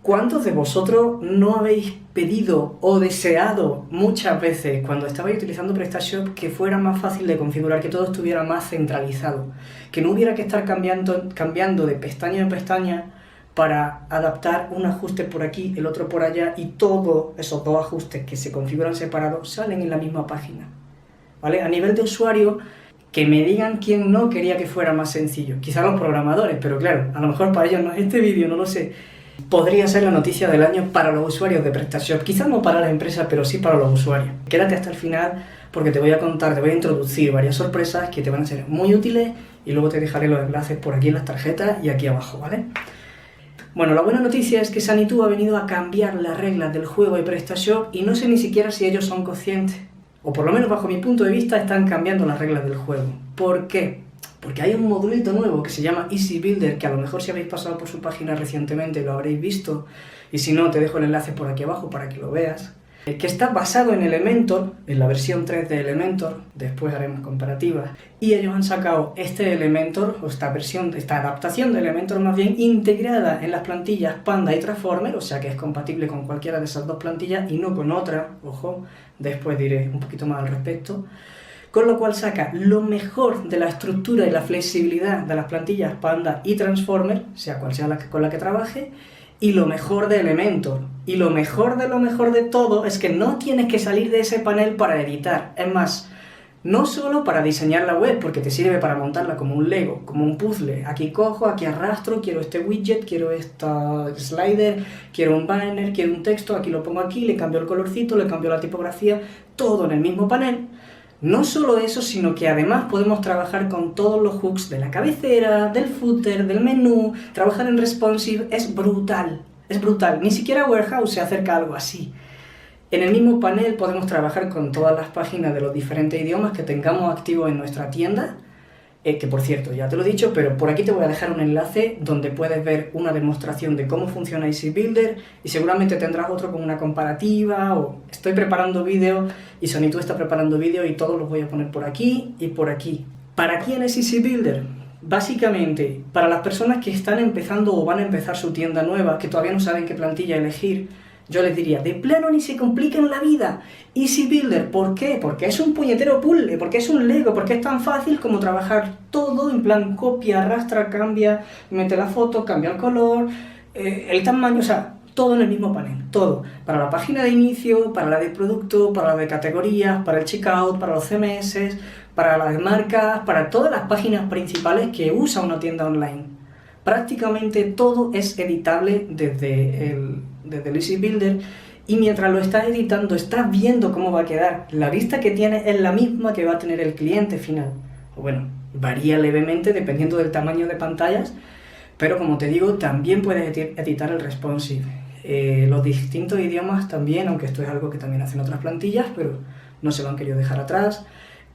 ¿Cuántos de vosotros no habéis pedido o deseado muchas veces cuando estabais utilizando PrestaShop que fuera más fácil de configurar, que todo estuviera más centralizado? Que no hubiera que estar cambiando de pestaña en pestaña para adaptar un ajuste por aquí, el otro por allá, y todos esos dos ajustes que se configuran separados salen en la misma página, ¿vale? A nivel de usuario, que me digan quién no quería que fuera más sencillo. Quizá los programadores, pero claro, a lo mejor para ellos no es este vídeo, no lo sé. Podría ser la noticia del año para los usuarios de PrestaShop, quizás no para las empresas, pero sí para los usuarios. Quédate hasta el final porque te voy a contar, te voy a introducir varias sorpresas que te van a ser muy útiles y luego te dejaré los enlaces por aquí en las tarjetas y aquí abajo, ¿vale? Bueno, la buena noticia es que Sanitú ha venido a cambiar las reglas del juego de PrestaShop y no sé ni siquiera si ellos son conscientes, o por lo menos bajo mi punto de vista están cambiando las reglas del juego. ¿Por qué? Porque hay un modulito nuevo que se llama Easy Builder, que a lo mejor si habéis pasado por su página recientemente lo habréis visto, y si no, te dejo el enlace por aquí abajo para que lo veas, que está basado en Elementor, en la versión 3 de Elementor, después haremos comparativas, y ellos han sacado este Elementor, o esta adaptación de Elementor más bien, integrada en las plantillas Panda y Transformer, o sea que es compatible con cualquiera de esas dos plantillas y no con otra, ojo, después diré un poquito más al respecto. Con lo cual saca lo mejor de la estructura y la flexibilidad de las plantillas Panda y Transformer, sea cual sea con la que trabaje, y lo mejor de Elementor. Y lo mejor de todo es que no tienes que salir de ese panel para editar. Es más, no solo para diseñar la web, porque te sirve para montarla como un Lego, como un puzzle. Aquí cojo, aquí arrastro, quiero este widget, quiero esta slider, quiero un banner, quiero un texto, aquí lo pongo aquí, le cambio el colorcito, le cambio la tipografía, todo en el mismo panel. No solo eso, sino que además podemos trabajar con todos los hooks de la cabecera, del footer, del menú. Trabajar en responsive es brutal, ni siquiera Warehouse se acerca a algo así. En el mismo panel podemos trabajar con todas las páginas de los diferentes idiomas que tengamos activos en nuestra tienda, que por cierto, ya te lo he dicho, pero por aquí te voy a dejar un enlace donde puedes ver una demostración de cómo funciona Easy Builder y seguramente tendrás otro con una comparativa, o estoy preparando vídeos y Sanitú está preparando vídeos y todos los voy a poner por aquí y por aquí. ¿Para quién es Easy Builder? Básicamente, para las personas que están empezando o van a empezar su tienda nueva, que todavía no saben qué plantilla elegir, yo les diría, de plano ni se compliquen la vida. Easy Builder, ¿por qué? Porque es un puñetero puzzle, porque es un Lego, porque es tan fácil como trabajar todo en plan copia, arrastra, cambia, mete la foto, cambia el color, el tamaño, o sea, todo en el mismo panel, todo. Para la página de inicio, para la de producto, para la de categorías, para el checkout, para los CMS, para las marcas, para todas las páginas principales que usa una tienda online. Prácticamente todo es editable desde el Easy Builder y mientras lo estás editando estás viendo cómo va a quedar. La vista que tienes es la misma que va a tener el cliente final. O bueno, varía levemente dependiendo del tamaño de pantallas, pero como te digo, también puedes editar el responsive. Los distintos idiomas también, aunque esto es algo que también hacen otras plantillas, pero no se lo han querido dejar atrás.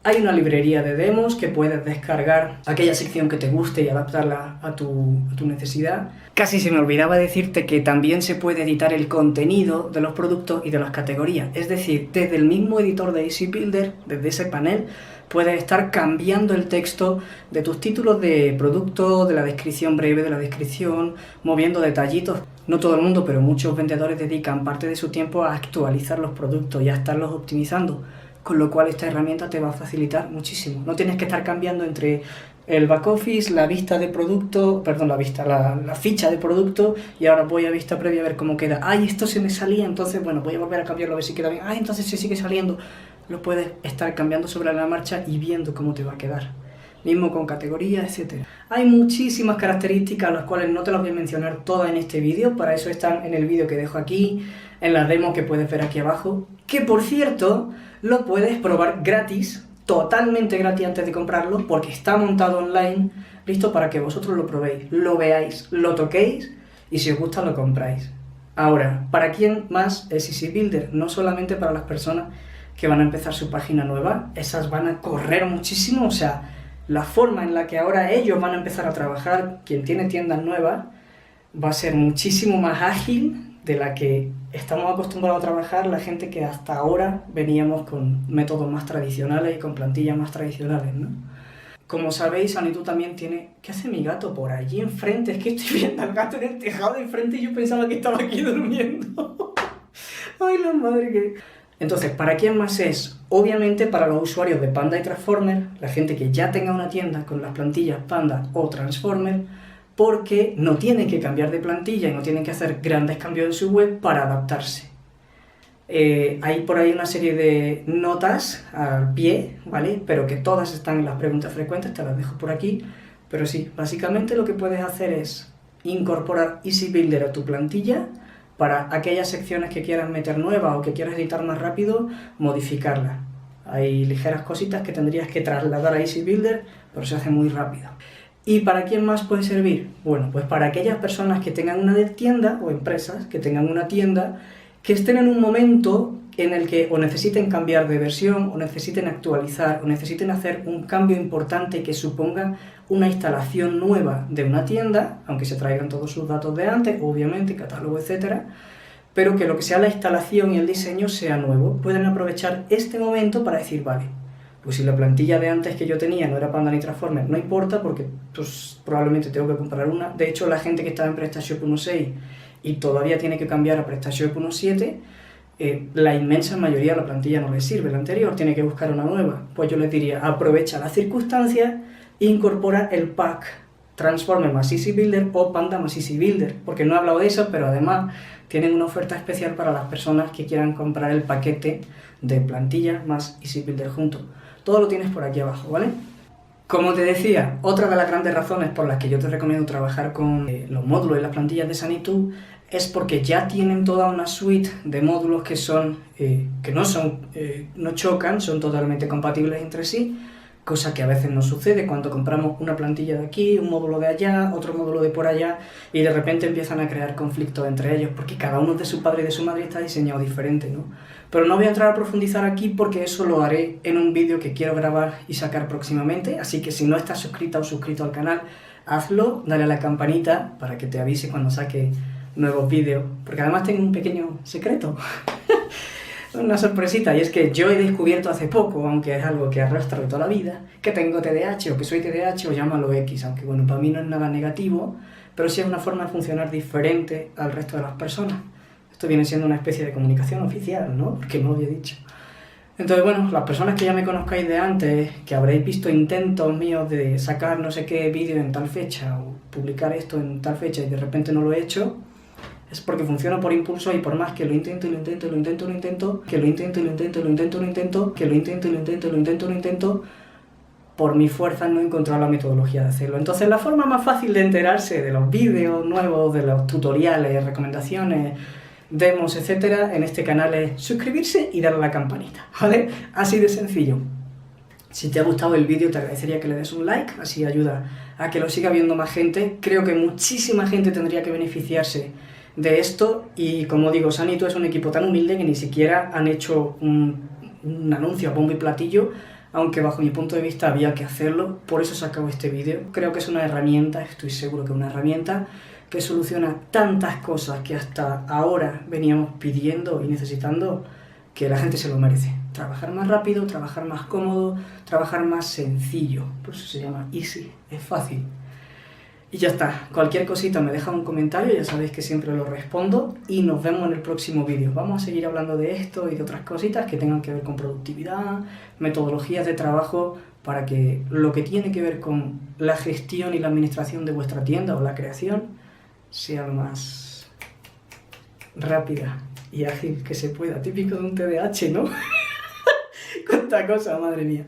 Hay una librería de demos que puedes descargar aquella sección que te guste y adaptarla a tu necesidad. Casi se me olvidaba decirte que también se puede editar el contenido de los productos y de las categorías. Es decir, desde el mismo editor de Easy Builder, desde ese panel, puedes estar cambiando el texto de tus títulos de producto, de la descripción breve de la descripción, moviendo detallitos. No todo el mundo, pero muchos vendedores dedican parte de su tiempo a actualizar los productos y a estarlos optimizando. Con lo cual esta herramienta te va a facilitar muchísimo. No tienes que estar cambiando entre el back office, la vista de producto, perdón, la ficha de producto, y ahora voy a vista previa a ver cómo queda. Ay, esto se me salía, entonces bueno, voy a volver a cambiarlo a ver si queda bien. Ay, entonces se sigue saliendo. Lo puedes estar cambiando sobre la marcha y viendo cómo te va a quedar. Mismo con categorías, etc. Hay muchísimas características, las cuales no te las voy a mencionar todas en este vídeo. Para eso están en el vídeo que dejo aquí, en la demo que puedes ver aquí abajo. Que por cierto, lo puedes probar gratis, totalmente gratis antes de comprarlo, porque está montado online, listo para que vosotros lo probéis, lo veáis, lo toquéis y si os gusta lo compráis. Ahora, ¿para quién más es Easy Builder? No solamente para las personas que van a empezar su página nueva, esas van a correr muchísimo, o sea, la forma en la que ahora ellos van a empezar a trabajar, quien tiene tiendas nuevas, va a ser muchísimo más ágil de la que estamos acostumbrados a trabajar la gente que hasta ahora veníamos con métodos más tradicionales y con plantillas más tradicionales, ¿no? Como sabéis, Sanitu también tiene... ¿Qué hace mi gato por allí enfrente? Es que estoy viendo al gato en el tejado de enfrente y yo pensaba que estaba aquí durmiendo. Ay, la madre que... Entonces, ¿para quién más es? Obviamente para los usuarios de Panda y Transformer, la gente que ya tenga una tienda con las plantillas Panda o Transformer, porque no tienen que cambiar de plantilla y no tienen que hacer grandes cambios en su web para adaptarse. Hay por ahí una serie de notas al pie, ¿vale? Pero que todas están en las preguntas frecuentes, te las dejo por aquí. Pero sí, básicamente lo que puedes hacer es incorporar Easy Builder a tu plantilla para aquellas secciones que quieras meter nuevas o que quieras editar más rápido, modificarlas. Hay ligeras cositas que tendrías que trasladar a Easy Builder, pero se hace muy rápido. ¿Y para quién más puede servir? Bueno, pues para aquellas personas que tengan una tienda o empresas que tengan una tienda que estén en un momento en el que o necesiten cambiar de versión, o necesiten actualizar, o necesiten hacer un cambio importante que suponga una instalación nueva de una tienda, aunque se traigan todos sus datos de antes, obviamente, catálogo, etcétera, pero que lo que sea la instalación y el diseño sea nuevo. Pueden aprovechar este momento para decir, vale, pues si la plantilla de antes que yo tenía no era Panda ni Transformer, no importa, porque pues, probablemente tengo que comprar una. De hecho, la gente que estaba en PrestaShop 1.6 y todavía tiene que cambiar a PrestaShop 1.7, la inmensa mayoría de la plantilla no les sirve, la anterior tiene que buscar una nueva. Pues yo les diría, aprovecha las circunstancias e incorpora el pack Transformer más Easy Builder o Panda más Easy Builder, porque no he hablado de eso, pero además tienen una oferta especial para las personas que quieran comprar el paquete de plantilla más Easy Builder junto. Todo lo tienes por aquí abajo, ¿vale? Como te decía, otra de las grandes razones por las que yo te recomiendo trabajar con los módulos y las plantillas de Sanitu es porque ya tienen toda una suite de módulos que son que no chocan, son totalmente compatibles entre sí, cosa que a veces nos sucede cuando compramos una plantilla de aquí, un módulo de allá, otro módulo de por allá, y de repente empiezan a crear conflictos entre ellos, porque cada uno de su padre y de su madre está diseñado diferente, ¿no? Pero no voy a entrar a profundizar aquí porque eso lo haré en un vídeo que quiero grabar y sacar próximamente, así que si no estás suscrita o suscrito al canal, hazlo, dale a la campanita para que te avise cuando saque nuevos vídeos, porque además tengo un pequeño secreto, una sorpresita, y es que yo he descubierto hace poco, aunque es algo que arrastro de toda la vida, que tengo TDAH o que soy TDAH o llámalo X, aunque bueno, para mí no es nada negativo, pero sí es una forma de funcionar diferente al resto de las personas. Esto viene siendo una especie de comunicación oficial, ¿no? Porque no lo había dicho. Entonces, bueno, las personas que ya me conozcáis de antes, que habréis visto intentos míos de sacar no sé qué vídeo en tal fecha o publicar esto en tal fecha y de repente no lo he hecho, es porque funciona por impulso y por más que lo intento, por mi fuerza no he encontrado la metodología de hacerlo. Entonces la forma más fácil de enterarse de los vídeos nuevos, de los tutoriales, recomendaciones, demos, etcétera, en este canal es suscribirse y darle a la campanita, ¿vale? Así de sencillo. Si te ha gustado el vídeo te agradecería que le des un like, así ayuda a que lo siga viendo más gente. Creo que muchísima gente tendría que beneficiarse de esto y como digo, Sanitu es un equipo tan humilde que ni siquiera han hecho un anuncio a bombo y platillo, aunque bajo mi punto de vista había que hacerlo, por eso he sacado este vídeo. Creo que es una herramienta, estoy seguro que es una herramienta que soluciona tantas cosas que hasta ahora veníamos pidiendo y necesitando, que la gente se lo merece. Trabajar más rápido, trabajar más cómodo, trabajar más sencillo, por eso se llama easy, es fácil. Y ya está, cualquier cosita me deja un comentario, ya sabéis que siempre lo respondo y nos vemos en el próximo vídeo. Vamos a seguir hablando de esto y de otras cositas que tengan que ver con productividad, metodologías de trabajo, para que lo que tiene que ver con la gestión y la administración de vuestra tienda o la creación sea lo más rápida y ágil que se pueda. Típico de un TDAH, ¿no? Cuánta cosa, madre mía.